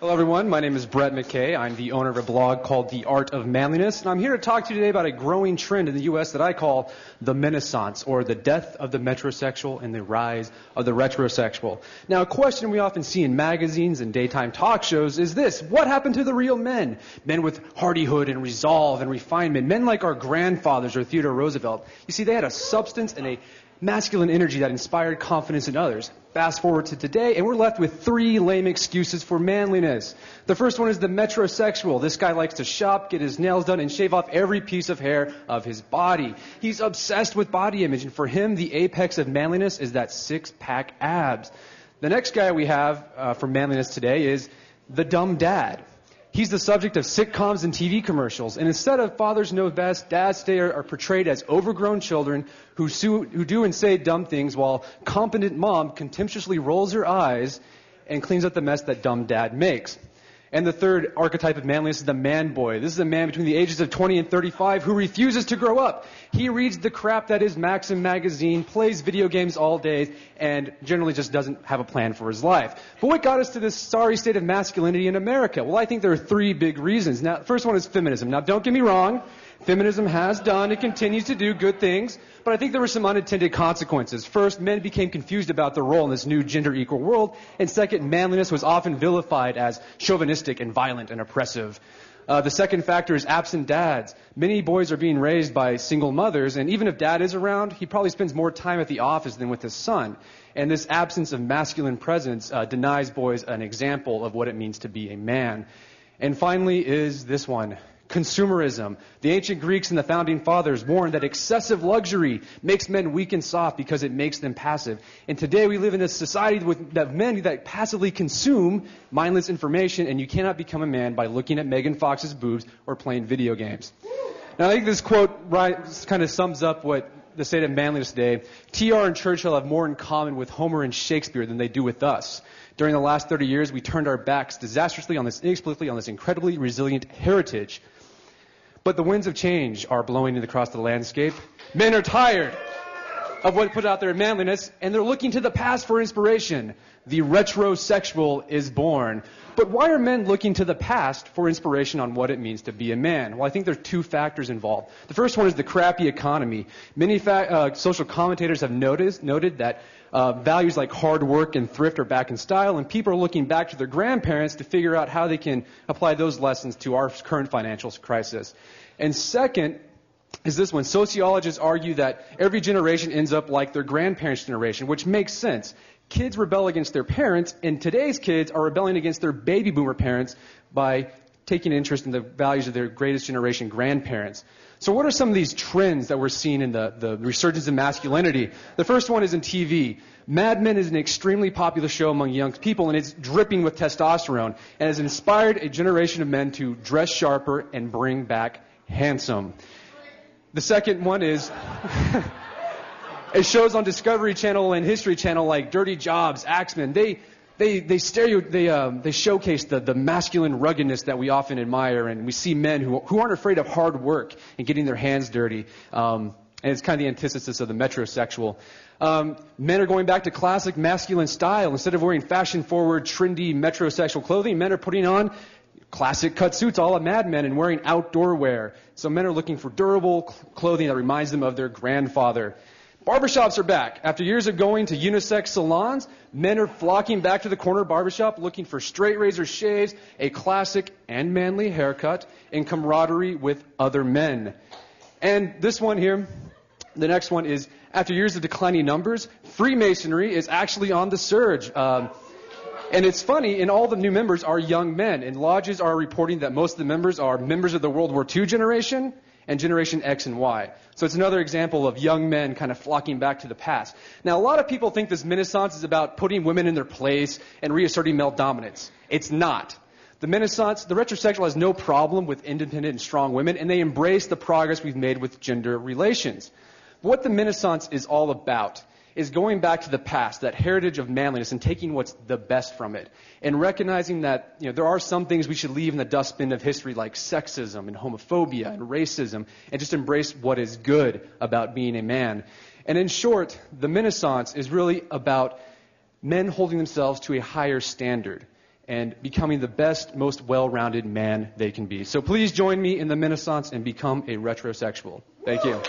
Hello everyone, my name is Brett McKay. I'm the owner of a blog called The Art of Manliness, and I'm here to talk to you today about a growing trend in the U.S. that I call the Renaissance, or the death of the metrosexual and the rise of the retrosexual. Now, a question we often see in magazines and daytime talk shows is this: what happened to the real men? Men with hardihood and resolve and refinement, men like our grandfathers or Theodore Roosevelt. You see, they had a substance and a masculine energy that inspired confidence in others. Fast forward to today, and we're left with three lame excuses for manliness. The first one is the metrosexual. This guy likes to shop, get his nails done, and shave off every piece of hair of his body. He's obsessed with body image, and for him, the apex of manliness is that six-pack abs. The next guy we have for manliness today is the dumb dad. He's the subject of sitcoms and TV commercials. And instead of fathers know best, dads today are portrayed as overgrown children who do and say dumb things, while competent mom contemptuously rolls her eyes and cleans up the mess that dumb dad makes. And the third archetype of manliness is the man boy. This is a man between the ages of 20 and 35 who refuses to grow up. He reads the crap that is Maxim magazine, plays video games all day, and generally just doesn't have a plan for his life. But what got us to this sorry state of masculinity in America? Well, I think there are three big reasons. Now, the first one is feminism. Now, don't get me wrong. Feminism has done and continues to do good things, but I think there were some unintended consequences. First, men became confused about their role in this new gender-equal world, and second, manliness was often vilified as chauvinistic and violent and oppressive. The second factor is absent dads. Many boys are being raised by single mothers, and even if dad is around, he probably spends more time at the office than with his son. And this absence of masculine presence denies boys an example of what it means to be a man. And finally is this one: consumerism. The ancient Greeks and the founding fathers warned that excessive luxury makes men weak and soft because it makes them passive. And today we live in a society with men that passively consume mindless information, and you cannot become a man by looking at Megan Fox's boobs or playing video games. Now, I think this quote kind of sums up what the state of manliness today. T.R. and Churchill have more in common with Homer and Shakespeare than they do with us. During the last 30 years, we turned our backs disastrously inexplicably on this incredibly resilient heritage. But the winds of change are blowing across the landscape. Men are tired of what put out there in manliness, and they're looking to the past for inspiration. The retrosexual is born. But why are men looking to the past for inspiration on what it means to be a man? Well, I think there are two factors involved. The first one is the crappy economy. Many social commentators have noted that values like hard work and thrift are back in style, and people are looking back to their grandparents to figure out how they can apply those lessons to our current financial crisis. And second is this one: sociologists argue that every generation ends up like their grandparents' generation, which makes sense. Kids rebel against their parents, and today's kids are rebelling against their baby boomer parents by taking interest in the values of their greatest generation grandparents. So what are some of these trends that we're seeing in the resurgence of masculinity? The first one is in TV. Mad Men is an extremely popular show among young people, and it's dripping with testosterone, and has inspired a generation of men to dress sharper and bring back handsome. The second one is it shows on Discovery Channel and History Channel like Dirty Jobs, Axemen. They showcase the masculine ruggedness that we often admire, and we see men who aren't afraid of hard work and getting their hands dirty. And it's kind of the antithesis of the metrosexual. Men are going back to classic masculine style. Instead of wearing fashion-forward, trendy metrosexual clothing, men are putting on classic cut suits, all Mad Men, and wearing outdoor wear. So men are looking for durable clothing that reminds them of their grandfather. Barbershops are back. After years of going to unisex salons, men are flocking back to the corner barbershop looking for straight razor shaves, a classic and manly haircut, and camaraderie with other men. And this one here, the next one is, after years of declining numbers, Freemasonry is actually on the surge. And it's funny, and all the new members are young men, and lodges are reporting that most of the members are members of the World War II generation and Generation X and Y. So it's another example of young men kind of flocking back to the past. Now, a lot of people think this Renaissance is about putting women in their place and reasserting male dominance. It's not. The Renaissance, the retrosexual has no problem with independent and strong women, and they embrace the progress we've made with gender relations. But what the Renaissance is all about is going back to the past, that heritage of manliness, and taking what's the best from it, and recognizing that there are some things we should leave in the dustbin of history, like sexism and homophobia and racism, and just embrace what is good about being a man. And in short, the Renaissance is really about men holding themselves to a higher standard. and becoming the best, most well-rounded man they can be. So please join me in the Renaissance and become a retrosexual. Thank you.